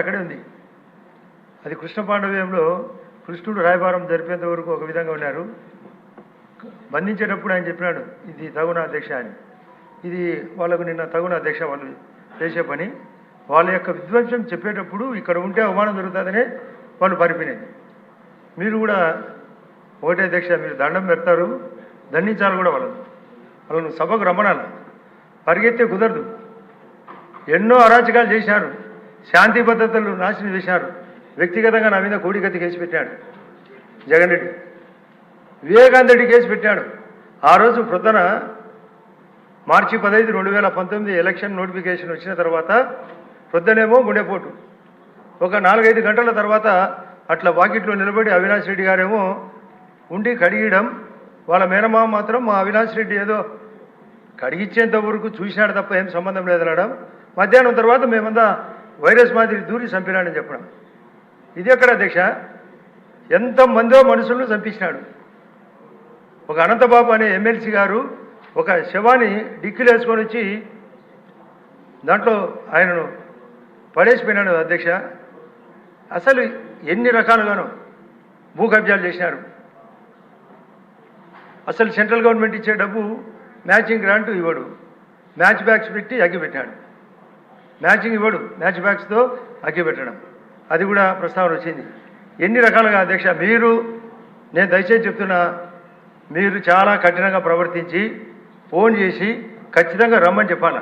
అక్కడే ఉంది. అది కృష్ణ పాండవ్యంలో కృష్ణుడు రాయబారం జరిపేంత వరకు ఒక విధంగా ఉన్నారు. బంధించేటప్పుడు ఆయన చెప్పినాడు, ఇది తగున అధ్యక్ష అని. ఇది వాళ్ళకు నిన్న తగున అధ్యక్ష వాళ్ళు చేసే పని. వాళ్ళ యొక్క విధ్వంసం చెప్పేటప్పుడు ఇక్కడ ఉంటే అవమానం జరుగుతుందనే వాళ్ళు పరిపినది. మీరు కూడా ఒకటే అధ్యక్ష, మీరు దండం పెడతారు, దండించాలి కూడా వాళ్ళను సభకు రమ్మనాలి. పరిగెత్తే కుదరదు. ఎన్నో అరాచకాలు చేశారు, శాంతి భద్రతలు నాశనం చేశారు. వ్యక్తిగతంగా నా మీద కోడికత్తి కేసు పెట్టాడు జగన్ రెడ్డి. వివేకానంద రెడ్డి కేసు పెట్టాడు. ఆ రోజు ప్రొద్దున మార్చి 15, 2019 ఎలక్షన్ నోటిఫికేషన్ వచ్చిన తర్వాత ప్రొద్దునేమో గుండెపోటు. ఒక 4-5 గంటల తర్వాత అట్లా వాకిట్లో నిలబడి అవినాష్ రెడ్డి గారేమో ఉండి కడిగడం, వాళ్ళ మేనమామ మాత్రం మా అవినాష్ రెడ్డి ఏదో కడిగిచ్చేంత వరకు చూసినాడు తప్ప ఏం సంబంధం లేదనడం. మధ్యాహ్నం తర్వాత మేమంతా వైరస్ మాదిరి దూరి చంపినాడని చెప్పడం. ఇది ఎక్కడ అధ్యక్ష? ఎంతమందో మనుషులను చంపించినాడు. ఒక అనంతబాబు అనే ఎమ్మెల్సీ గారు ఒక శవాన్ని డిక్కీలు వేసుకొని వచ్చి దాంట్లో ఆయనను పడేసిపోయినాడు అధ్యక్ష. అసలు ఎన్ని రకాలుగానో భూ కబ్జాలు చేసినారు. అసలు సెంట్రల్ గవర్నమెంట్ ఇచ్చే డబ్బు మ్యాచింగ్ గ్రాంట్ ఇవ్వడు, మ్యాచ్ బ్యాక్స్ పెట్టి అగ్గిపెట్టాడు. మ్యాచింగ్ ఇవ్వడు, మ్యాచ్ బ్యాక్స్తో అగ్గిపెట్టడం, అది కూడా ప్రస్తావన వచ్చింది. ఎన్ని రకాలుగా అధ్యక్ష, నేను దయచేసి చెప్తున్నా, మీరు చాలా కఠినంగా ప్రవర్తించి ఫోన్ చేసి ఖచ్చితంగా రమ్మని చెప్పాలి.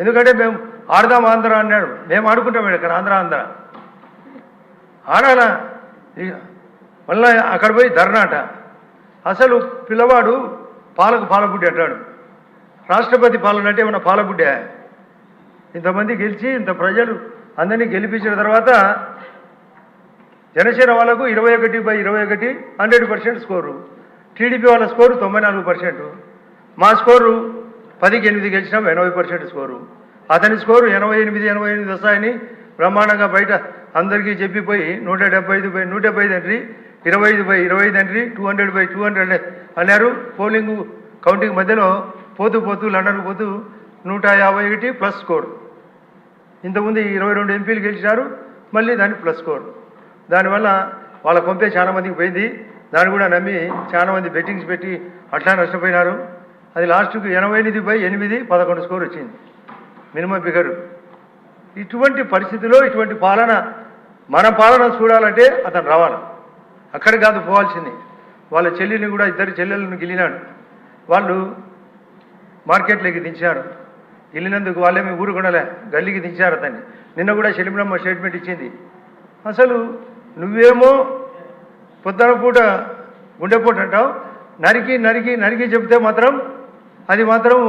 ఎందుకంటే మేము ఆడదాం ఆంధ్ర అన్నాడు, మేము ఆడుకుంటాం ఇక్కడ ఆంధ్ర ఆడాలా. మళ్ళీ అక్కడ పోయి ధర్నాట. అసలు పిల్లవాడు పాలకు పాలబుడ్డి అంటాడు. రాష్ట్రపతి పాలన అంటే ఏమన్నా పాలబుడ్డే? ఇంతమంది గెలిచి ఇంత ప్రజలు అందరినీ గెలిపించిన తర్వాత జనసేన వాళ్ళకు 21/21 100% స్కోరు, టీడీపీ వాళ్ళ స్కోరు 94%, మా స్కోరు 10కి 8 గెలిచినాం 80% స్కోరు. అతని స్కోరు 88 వస్తాయని బ్రహ్మాండంగా బయట అందరికీ చెప్పిపోయి 175/175 ఎంట్రీ, 25/25 ఎంట్రీ, 200/200 అన్నారు. పోలింగ్ కౌంటింగ్ మధ్యలో పోతూ లండన్కు పోతూ 151 ప్లస్ స్కోర్. ఇంతకుముందు 22 ఎంపీలు గెలిచినారు, మళ్ళీ దాన్ని ప్లస్ స్కోర్. దానివల్ల వాళ్ళ కొంపే చాలా మందికి పోయింది. దాన్ని కూడా నమ్మి చాలామంది బెట్టింగ్స్ పెట్టి అట్లా నష్టపోయినారు. అది లాస్ట్కు 88/8 11 స్కోర్ వచ్చింది మినిమం ఫిగరు. ఇటువంటి పరిస్థితిలో ఇటువంటి పాలన, మన పాలన చూడాలంటే అతను రావాలి. అక్కడికి కాదు పోవాల్సింది. వాళ్ళ చెల్లిని కూడా, 2 చెల్లెలను గిల్లినాడు. వాళ్ళు మార్కెట్లోకి దించారు. వెళ్ళినందుకు వాళ్ళేమి ఊరుకొనలే, గల్లీకి దించారు అతన్ని. నిన్న కూడా షెలిమినమ్మ స్టేట్మెంట్ ఇచ్చింది. అసలు నువ్వేమో పొద్దున పూట గుండెపోటు అంటావు, నరికి చెబితే మాత్రం అది మాత్రం